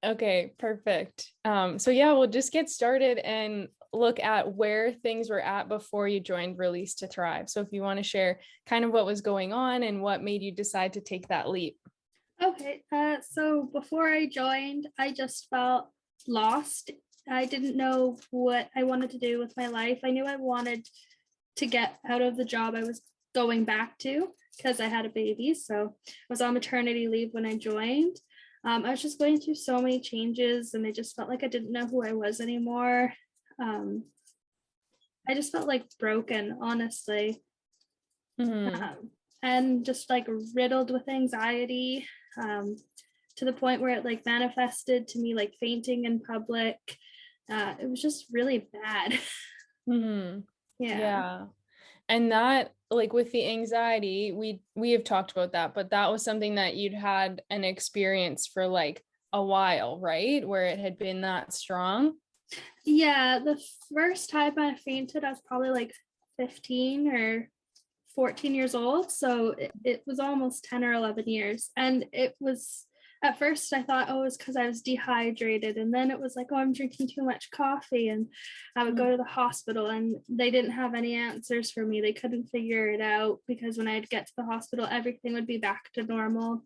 Okay, perfect. So yeah, we'll just get started and look at where things were at before you joined Release to Thrive. So if you want to share kind of what was going on and what made you decide to take that leap. Okay, so before I joined, I just felt lost. I didn't know what I wanted to do with my life. I knew I wanted to get out of the job I was going back to because I had a baby. So I was on maternity leave when I joined. I was just going through so many changes and I just felt like I didn't know who I was anymore. I just felt like broken, honestly. And just like riddled with anxiety, to the point where it like manifested to me like fainting in public. It was just really bad. Yeah. And that, like with the anxiety, we have talked about that, but that was something that you'd had an experience for like a while, right? Where it had been that strong. Yeah, the first time I fainted, I was probably like 15 or 14 years old. So it was almost 10 or 11 years. And it was, at first I thought, oh, it was because I was dehydrated. And then it was like, oh, I'm drinking too much coffee. And I would go to the hospital and they didn't have any answers for me. They couldn't figure it out because when I'd get to the hospital, everything would be back to normal.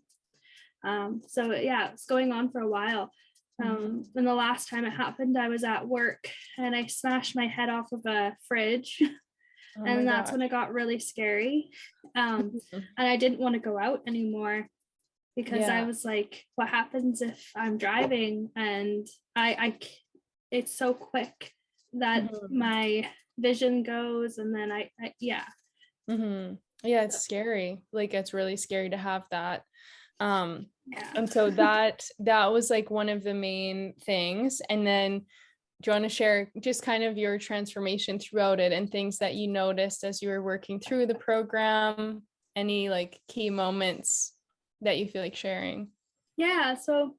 So yeah, it's going on for a while. And the last time it happened, I was at work and I smashed my head off of a fridge. Oh And that's when it got really scary. And I didn't want to go out anymore because I was like, what happens if I'm driving and I it's so quick that my vision goes and then yeah. Yeah, it's scary. Like it's really scary to have that. Yeah. And so that was like one of the main things. And then do you want to share just kind of your transformation throughout it and things that you noticed as you were working through the program? Any like key moments that you feel like sharing? Yeah. So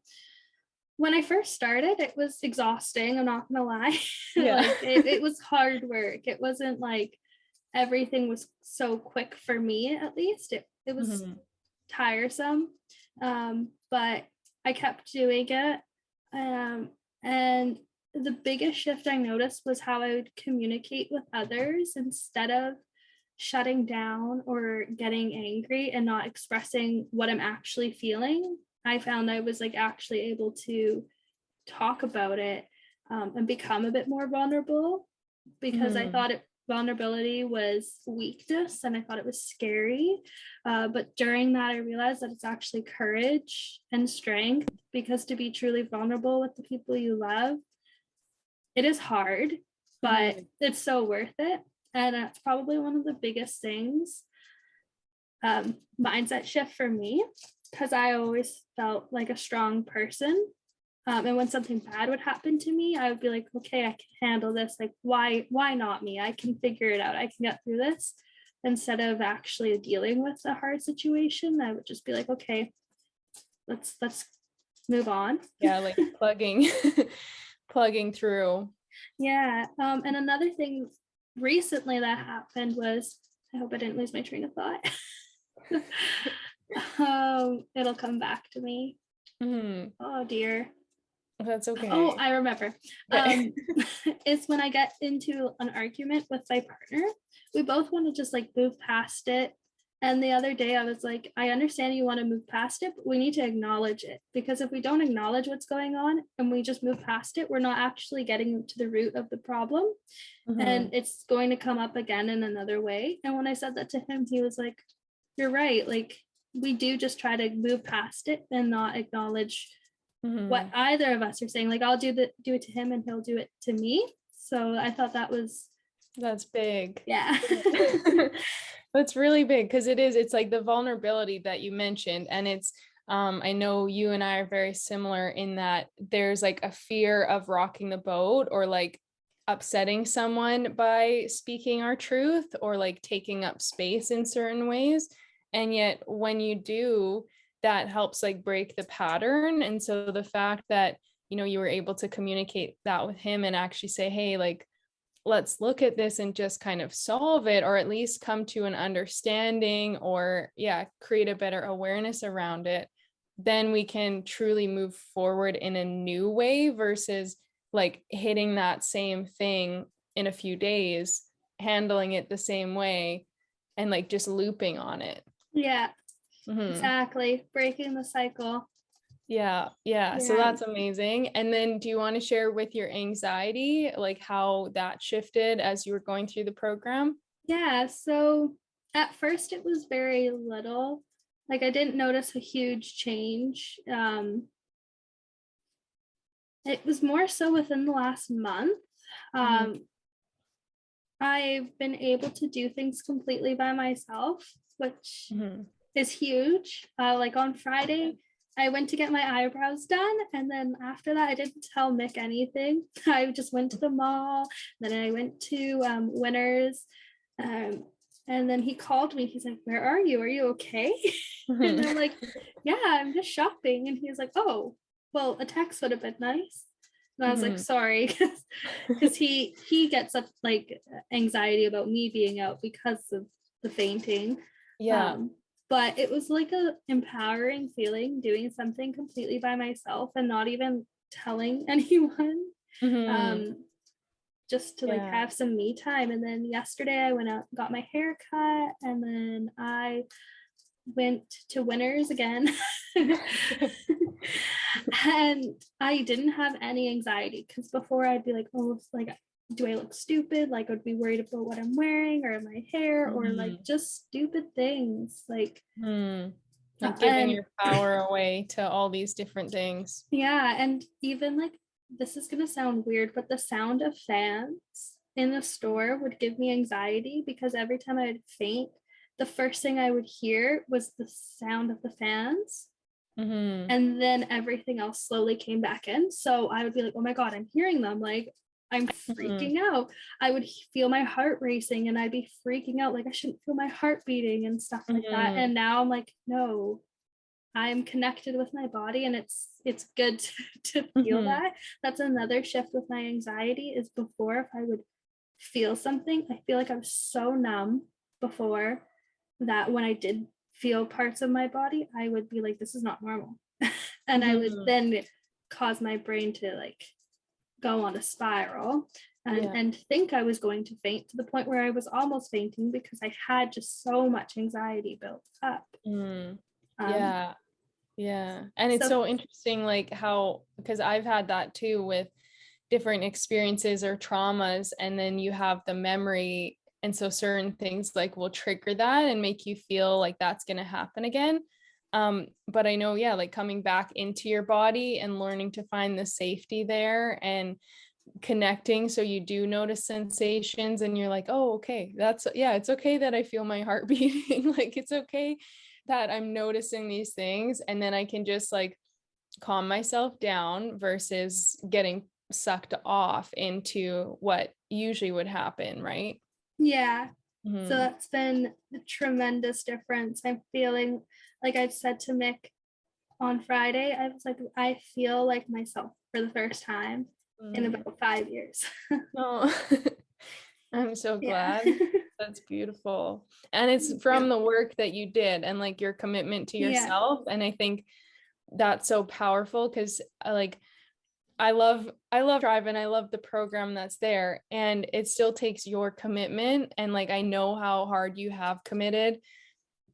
when I first started, it was exhausting. I'm not gonna lie. Yeah. Like it was hard work. It wasn't like everything was so quick for me, at least. It was tiresome. But I kept doing it. And the biggest shift I noticed was how I would communicate with others instead of shutting down or getting angry and not expressing what I'm actually feeling. I found I was like actually able to talk about it, and become a bit more vulnerable because I thought vulnerability was weakness and I thought it was scary. But during that, I realized that it's actually courage and strength, because to be truly vulnerable with the people you love, it is hard, but it's so worth it. And that's probably one of the biggest things, mindset shift for me, because I always felt like a strong person. And when something bad would happen to me, I would be like, okay, I can handle this. Like, why not me? I can figure it out. I can get through this. Instead of actually dealing with a hard situation, I would just be like, okay, let's move on. Yeah, like plugging through. Yeah. And another thing recently that happened was, I hope I didn't lose my train of thought. It'll come back to me. Oh dear. That's okay. Oh, I remember. It's when I get into an argument with my partner. We both want to just like move past it. And the other day I was like, I understand you want to move past it, but we need to acknowledge it. Because if we don't acknowledge what's going on and we just move past it, we're not actually getting to the root of the problem. And it's going to come up again in another way. And when I said that to him, he was like, you're right. Like, we do just try to move past it and not acknowledge what either of us are saying. Like, I'll do it to him and he'll do it to me. So I thought that's big. Yeah. That's really big, because it's like the vulnerability that you mentioned. And it's I know you and I are very similar in that there's like a fear of rocking the boat or like upsetting someone by speaking our truth or like taking up space in certain ways. And yet when you do, that helps like break the pattern. And so the fact that, you were able to communicate that with him and actually say, hey, like, let's look at this and just kind of solve it, or at least come to an understanding, or create a better awareness around it. then we can truly move forward in a new way versus like hitting that same thing in a few days, handling it the same way, and like just looping on it. Yeah, Mm-hmm. exactly. Breaking the cycle. Yeah. So that's amazing. And then do you want to share with your anxiety, like how that shifted as you were going through the program? Yeah, so at first it was very little. Like I didn't notice a huge change. It was more so within the last month. I've been able to do things completely by myself, which is huge. Like on Friday, I went to get my eyebrows done, and then after that, I didn't tell Mick anything. I just went to the mall, then I went to Winners, and then he called me. He's like, "Where are you? Are you okay?" And I'm like, "Yeah, I'm just shopping." And he's like, "Oh, well, a text would have been nice." And I was like, sorry, because he gets such like anxiety about me being out because of the fainting. Yeah. But it was like a empowering feeling doing something completely by myself and not even telling anyone. Just to like have some me time. And then yesterday I went out, got my hair cut, and then I went to Winners again. And I didn't have any anxiety, because before I'd be like, oh, like, do I look stupid? Like, I'd be worried about what I'm wearing or my hair, or like just stupid things like giving your power away to all these different things. Yeah. And even like, this is gonna sound weird, but the sound of fans in the store would give me anxiety, because every time I would faint, the first thing I would hear was the sound of the fans. And then everything else slowly came back in. So I would be like, oh my God, I'm hearing them. Like, I'm freaking out. I would feel my heart racing, and I'd be freaking out. Like, I shouldn't feel my heart beating and stuff like that. And now I'm like, no, I'm connected with my body, and it's good to feel that. That's another shift with my anxiety, is before, if I would feel something, I feel like I was so numb before, that when I did feel parts of my body, I would be like, this is not normal. And I would then cause my brain to like go on a spiral and think I was going to faint, to the point where I was almost fainting, because I had just so much anxiety built up. And it's so interesting, like how, because I've had that too with different experiences or traumas, and then you have the memory, and so certain things like will trigger that and make you feel like that's going to happen again. But I know, like coming back into your body and learning to find the safety there and connecting, so you do notice sensations and you're like, oh, okay, that's it's okay that I feel my heart beating. Like, it's okay that I'm noticing these things, and then I can just like calm myself down versus getting sucked off into what usually would happen, right? So that's been a tremendous difference. I'm feeling, like I said to Mick on Friday, I was like, I feel like myself for the first time in about 5 years. Oh, I'm so glad. That's beautiful. And it's from the work that you did and like your commitment to yourself. And I think that's so powerful, because I love Drive, and I love the program that's there, and it still takes your commitment. And like, I know how hard you have committed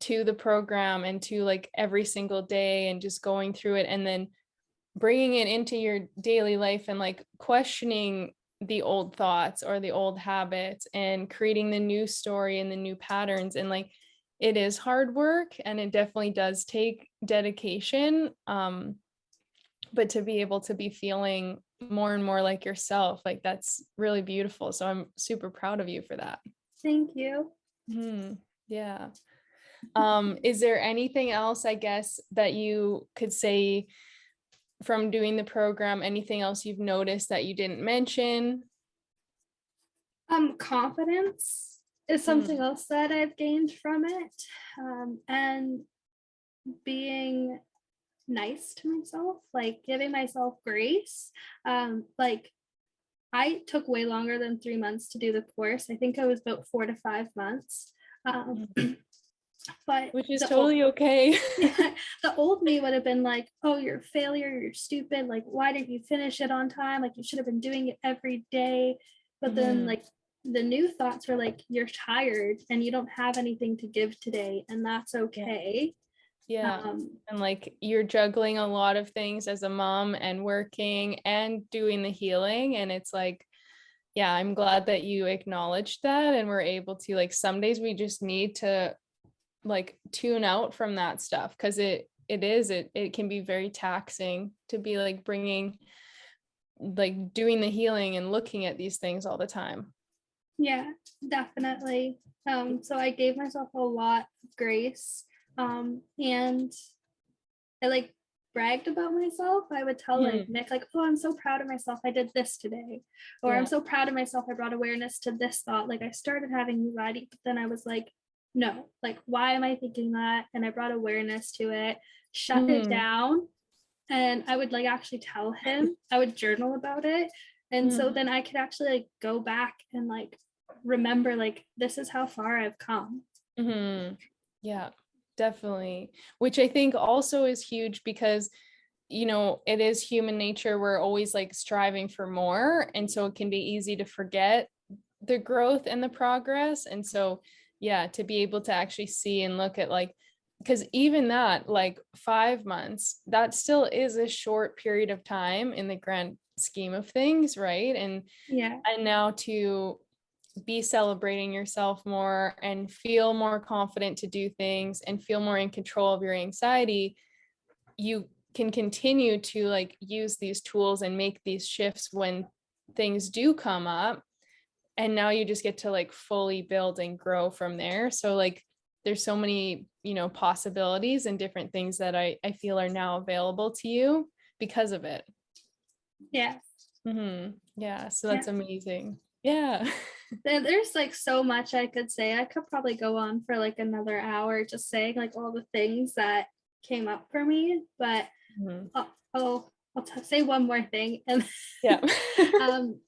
to the program and to like every single day and just going through it, and then bringing it into your daily life and like questioning the old thoughts or the old habits and creating the new story and the new patterns. And like, it is hard work, and it definitely does take dedication. But to be able to be feeling more and more like yourself, like that's really beautiful. So I'm super proud of you for that. Thank you. Yeah. Is there anything else, I guess, that you could say from doing the program? Anything else you've noticed that you didn't mention? Confidence is something else that I've gained from it. And being nice to myself, like giving myself grace. Like, I took way longer than 3 months to do the course. I think I was about 4 to 5 months. But which is totally okay. yeah, the old me would have been like, oh, you're a failure, you're stupid, like why didn't you finish it on time, like you should have been doing it every day. But then like the new thoughts were like, you're tired and you don't have anything to give today, and that's okay. Yeah. um And like you're juggling a lot of things as a mom and working and doing the healing. And it's like, yeah, I'm glad that you acknowledged that and we're able to, like, some days we just need to like tune out from that stuff, because it can be very taxing to be like bringing, like doing the healing and looking at these things all the time. yeah, definitely. So I gave myself a lot of grace. And I like bragged about myself. I would tell like Mhm. Nick, like, oh, I'm so proud of myself. I did this today. Or I'm Yeah. so proud of myself. I brought awareness to this thought. Like I started having anxiety, but then I was like, no, like, why am I thinking that? And I brought awareness to it, shut it Mhm. down. And I would like actually tell him, I would journal about it. And so Mhm. then I could actually like go back and like remember, like, this is how far I've come. Mhm. Yeah, definitely. Which I think also is huge because, it is human nature. We're always like striving for more. And so it can be easy to forget the growth and the progress. And so, yeah, to be able to actually see and look at like, because even that, like 5 months, that still is a short period of time in the grand scheme of things, right? Yeah. And now to be celebrating yourself more and feel more confident to do things and feel more in control of your anxiety, you can continue to like use these tools and make these shifts when things do come up. And now you just get to like fully build and grow from there. So like there's so many, possibilities and different things that I feel are now available to you because of it. Yeah. Yeah, so Yeah. that's amazing. Yeah. There's like so much I could say. I could probably go on for like another hour just saying like all the things that came up for me, but Mhm. say one more thing. And Yeah. um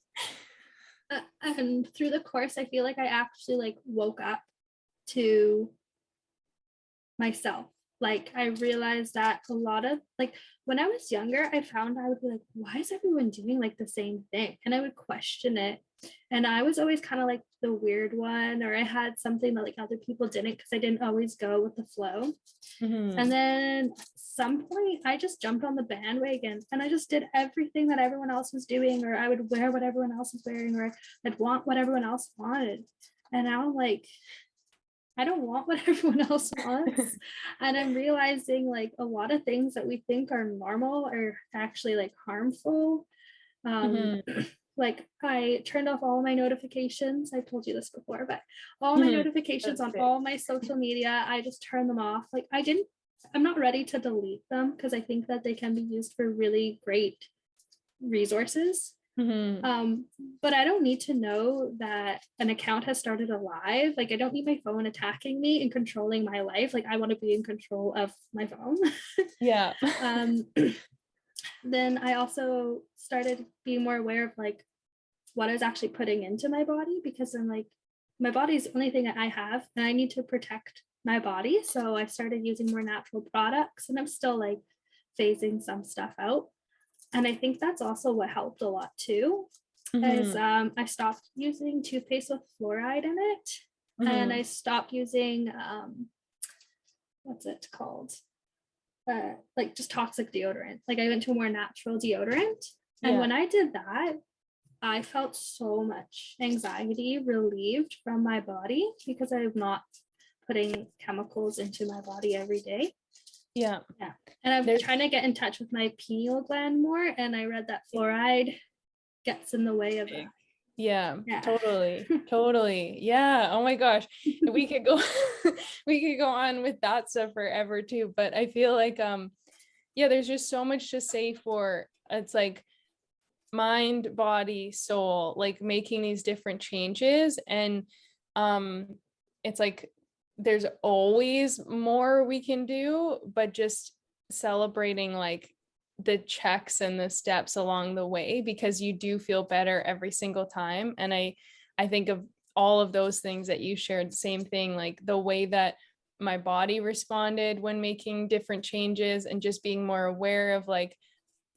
and through the course I feel like I actually like woke up to myself. Like I realized that a lot of like when I was younger, I found I would be like, why is everyone doing like the same thing? And I would question it. And I was always kind of like the weird one, or I had something that like other people didn't because I didn't always go with the flow. And Mhm. then at some point I just jumped on the bandwagon and I just did everything that everyone else was doing, or I would wear what everyone else was wearing, or I'd want what everyone else wanted. And now I'm like, I don't want what everyone else wants. And I'm realizing like a lot of things that we think are normal are actually like harmful. Um, Mhm. like I turned off all my notifications. I told you this before, but all my Mhm. notifications That's on big. all my social media, I just turned them off. Like I'm not ready to delete them because I think that they can be used for really great resources. Mhm. Um, but I don't need to know that an account has started alive. Like I don't need my phone attacking me and controlling my life. Like I want to be in control of my phone. Yeah. um, then I also started being more aware of like what I was actually putting into my body, because I'm like, my body is the only thing that I have and I need to protect my body. So I started using more natural products, and I'm still like phasing some stuff out. And I think that's also what helped a lot too, is Mhm. I stopped using toothpaste with fluoride in it, and I Mhm. stopped using what's it called, like just toxic deodorant. Like I went to a more natural deodorant, and Yeah. when I did that, I felt so much anxiety relieved from my body because I'm not putting chemicals into my body every day. Yeah. Yeah. And I'm There's trying to get in touch with my pineal gland more. And I read that fluoride gets in the way of that. big. Yeah, Yeah. totally. Totally. Yeah. Oh my gosh. We could go we could go on with that stuff forever too. But I feel like yeah, there's just so much to say for it's like mind, body, soul, like making these different changes. And um it's like there's always more we can do, but just celebrating like the checks and the steps along the way, because you do feel better every single time. And I think of all of those things that you shared, same thing, like the way that my body responded when making different changes, and just being more aware of like,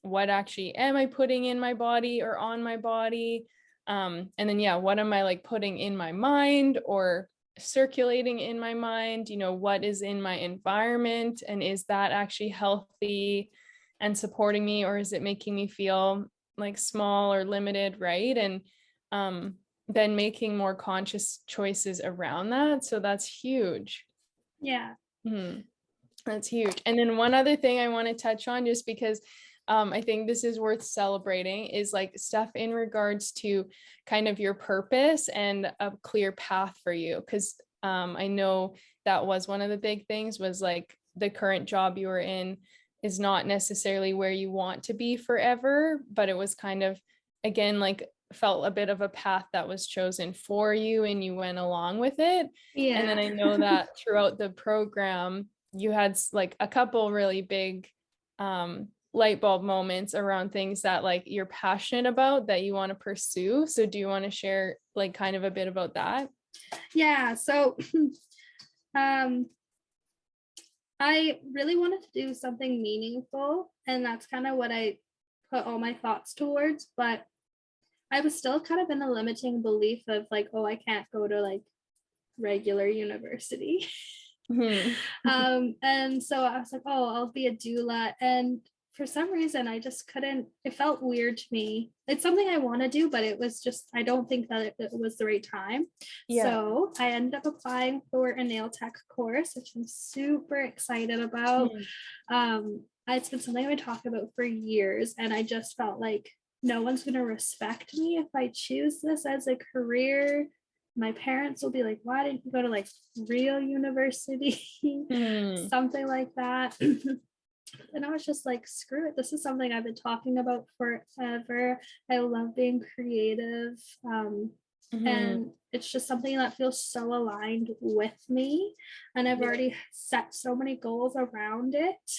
what actually am I putting in my body or on my body? And then, yeah, what am I like putting in my mind or circulating in my mind? You know, what is in my environment, and is that actually healthy and supporting me, or is it making me feel like small or limited, right? And then making more conscious choices around that. So that's huge. Yeah. That's huge. And then one other thing I want to touch on, just because I think this is worth celebrating, is like stuff in regards to kind of your purpose and a clear path for you. Because I know that was one of the big things, was like the current job you were in is not necessarily where you want to be forever, but it was kind of, again, like felt a bit of a path that was chosen for you and you went along with it. And then Yeah. I know that throughout the program, you had like a couple really big light bulb moments around things that like you're passionate about that you want to pursue. So do you want to share like kind of a bit about that? Yeah. So um I really wanted to do something meaningful, and that's kind of what I put all my thoughts towards, but I was still kind of in a limiting belief of like, oh, I can't go to like regular university. Mhm. And so I was like, oh, I'll be a doula. And for some reason, I just couldn't, it felt weird to me. It's something I want to do, but it was just, I don't think that it was the right time. Yeah. So I ended up applying for a nail tech course, which I'm super excited about. Mhm. It's been something I talk about for years, and I just felt like no one's going to respect me if I choose this as a career. My parents will be like, why didn't you go to like real university? Mhm. Something like that. And I was just like, screw it. This is something I've been talking about forever. I love being creative. Mhm. And it's just something that feels so aligned with me. And I've Yeah. already set so many goals around it.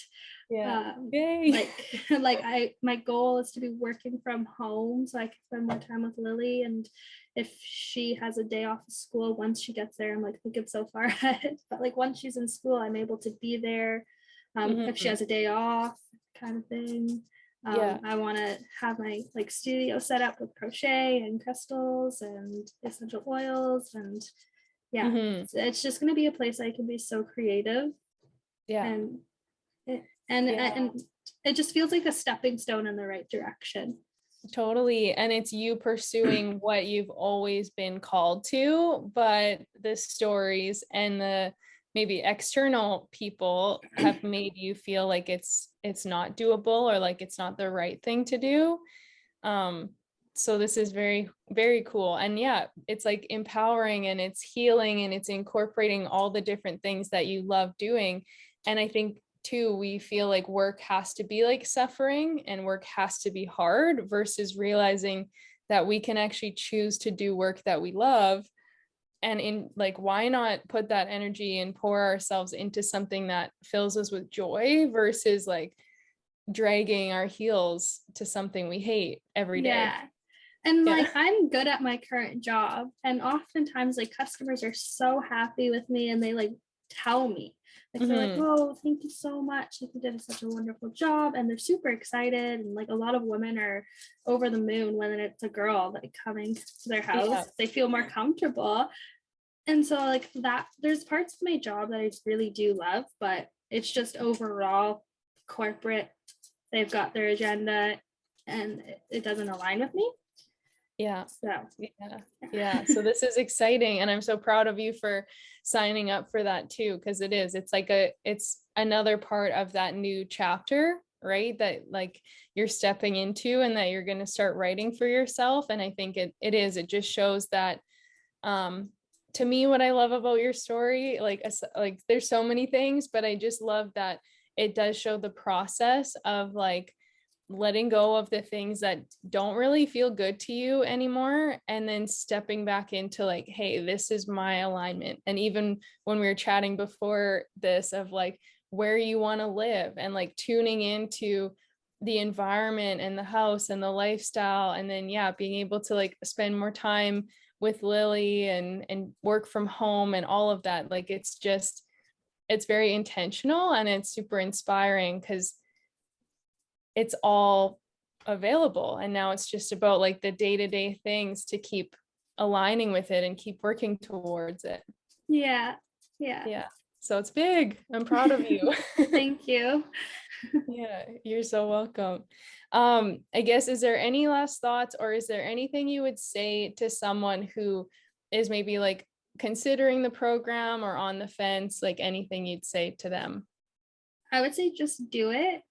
Yeah. Yay. Like my goal is to be working from home so I can spend more time with Lily, and if she has a day off of school, once she gets there, I'm like thinking so far ahead, but like once she's in school, I'm able to be there. If she Mhm. has a day off, kind of thing. Yeah. I want to have my like studio set up with crochet and crystals and essential oils, and yeah, Mhm. it's just going to be a place I can be so creative, Yeah. and Yeah. and it just feels like a stepping stone in the right direction. Totally. And it's you pursuing what you've always been called to, but the stories and the maybe external people have made you feel like it's not doable, or like it's not the right thing to do. Um, so this is very, very cool. And yeah, it's like empowering and it's healing and it's incorporating all the different things that you love doing. And I think too, we feel like work has to be like suffering and work has to be hard, versus realizing that we can actually choose to do work that we love. And in like, why not put that energy and pour ourselves into something that fills us with joy, versus like dragging our heels to something we hate every day. Yeah. And Yeah. like I'm good at my current job, and oftentimes like customers are so happy with me, and they like tell me, like they're like, Mm-hmm. oh, thank you so much, like you did such a wonderful job, and they're super excited, and like a lot of women are over the moon when it's a girl like coming to their Yeah. house. They feel more comfortable. And so like that, there's parts of my job that I really do love, but it's just overall corporate, they've got their agenda, and it doesn't align with me. Yeah. So Yeah. Yeah. So this is exciting. And I'm so proud of you for signing up for that too. Cause it's like it's another part of that new chapter, right? That like you're stepping into and that you're going to start writing for yourself. And I think it just shows that, um, to me, what I love about your story, like there's so many things, but I just love that it does show the process of like letting go of the things that don't really feel good to you anymore, and then stepping back into like, hey, this is my alignment. And even when we were chatting before this of like where you want to live, and like tuning into the environment and the house and the lifestyle, and then yeah, being able to like spend more time with Lily and work from home and all of that, like it's just it's very intentional and it's super inspiring because it's all available. And now it's just about like the day-to-day things to keep aligning with it and keep working towards it. Yeah. So it's big. I'm proud of you. Thank you. Yeah, you're so welcome. I guess, is there any last thoughts, or is there anything you would say to someone who is maybe like considering the program or on the fence, like anything you'd say to them? I would say just do it.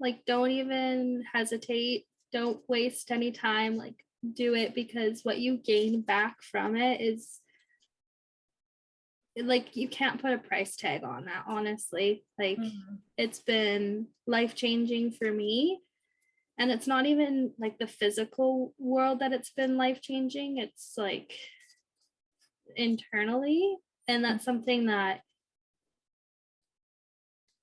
Like don't even hesitate. Don't waste any time. Like do it, because what you gain back from it is like you can't put a price tag on that, honestly. Like it's been life-changing for me. And it's not even like the physical world that it's been life-changing. It's like internally. And that's something that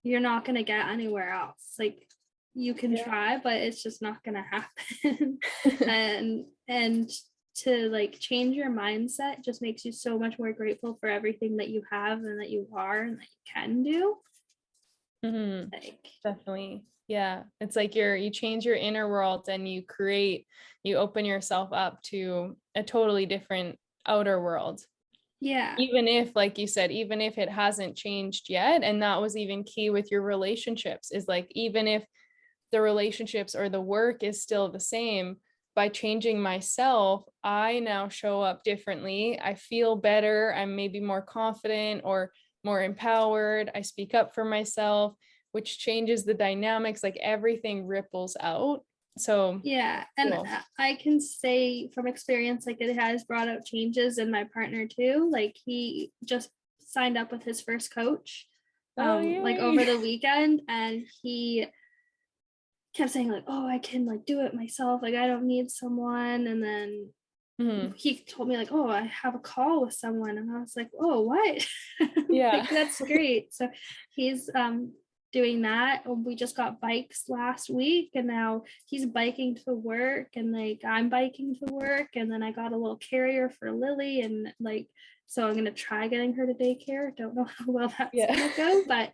you're not going to get anywhere else. Like you can try, but it's just not going to happen. and to like change your mindset just makes you so much more grateful for everything that you have and that you are and that you can do. Like, definitely. Yeah. It's like you change your inner world and you open yourself up to a totally different outer world. Yeah. Even if, like you said, even if it hasn't changed yet. And that was even key with your relationships, is like, even if the relationships or the work is still the same, by changing myself, I now show up differently. I feel better. I'm maybe more confident or more empowered. I speak up for myself, which changes the dynamics. Like everything ripples out. So yeah, and cool. I can say from experience, like it has brought out changes in my partner too. Like he just signed up with his first coach like over the weekend, and he kept saying like, oh, I can like do it myself, like I don't need someone. And then he told me like, oh, I have a call with someone, and I was like, oh, what? Like, that's great. So he's doing that. We just got bikes last week, and now he's biking to work, and like I'm biking to work, and then I got a little carrier for Lily, and like so I'm gonna try getting her to daycare. Don't know how well that's gonna go, but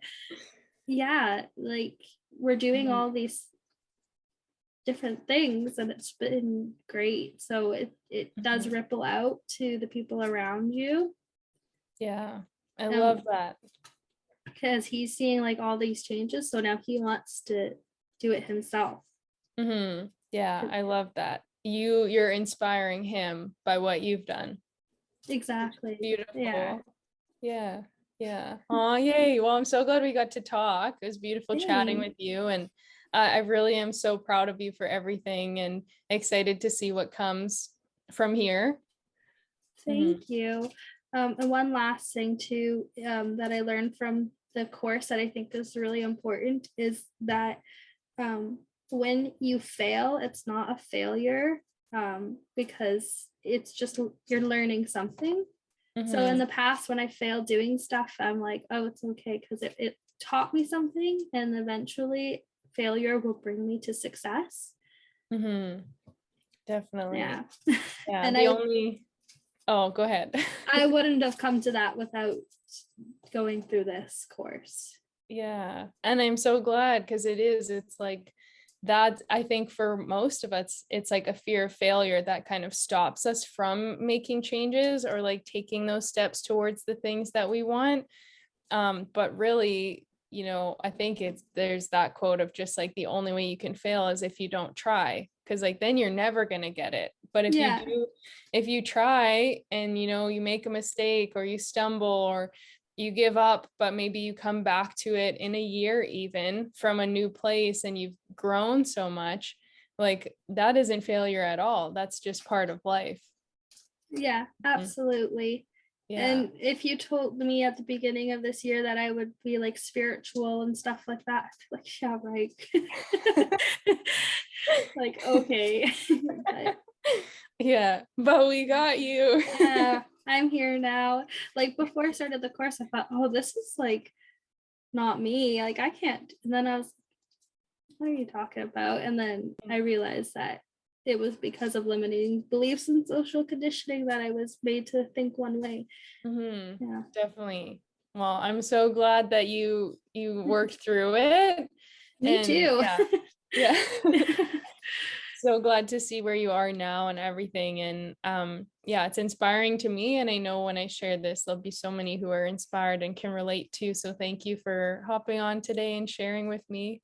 yeah, like we're doing all these different things, and it's been great. So it does ripple out to the people around you. I love that, because he's seeing like all these changes, so now he wants to do it himself. I love that. You're inspiring him by what you've done. Exactly. Beautiful. Yeah. Oh, yay. Well, I'm so glad we got to talk. It was beautiful chatting with you, and I really am so proud of you for everything and excited to see what comes from here. Thank you. And one last thing too, that I learned from the course that I think is really important is that when you fail, it's not a failure, because it's just you're learning something. So in the past, when I failed doing stuff, I'm like, oh, it's okay, because it taught me something, and eventually failure will bring me to success. Definitely. Yeah. And oh, go ahead. I wouldn't have come to that without going through this course. Yeah. And I'm so glad, because it's like that. I think for most of us, it's like a fear of failure that kind of stops us from making changes or like taking those steps towards the things that we want. But really, I think there's that quote of just like the only way you can fail is if you don't try, because like then you're never going to get it. But if you try and you make a mistake or you stumble or you give up, but maybe you come back to it in a year even from a new place and you've grown so much, like that isn't failure at all. That's just part of life. Yeah, absolutely. And if you told me at the beginning of this year that I would be like spiritual and stuff like that, like, yeah, right. Like, okay. But we got you. Yeah, I'm here now. Like before I started the course, I thought, oh, this is like not me. Like I can't. And then I was, what are you talking about? And then I realized that it was because of limiting beliefs and social conditioning that I was made to think one way. Definitely. Well, I'm so glad that you worked through it. Me And too. yeah. So glad to see where you are now and everything. And yeah, it's inspiring to me. And I know when I share this, there'll be so many who are inspired and can relate too. So thank you for hopping on today and sharing with me.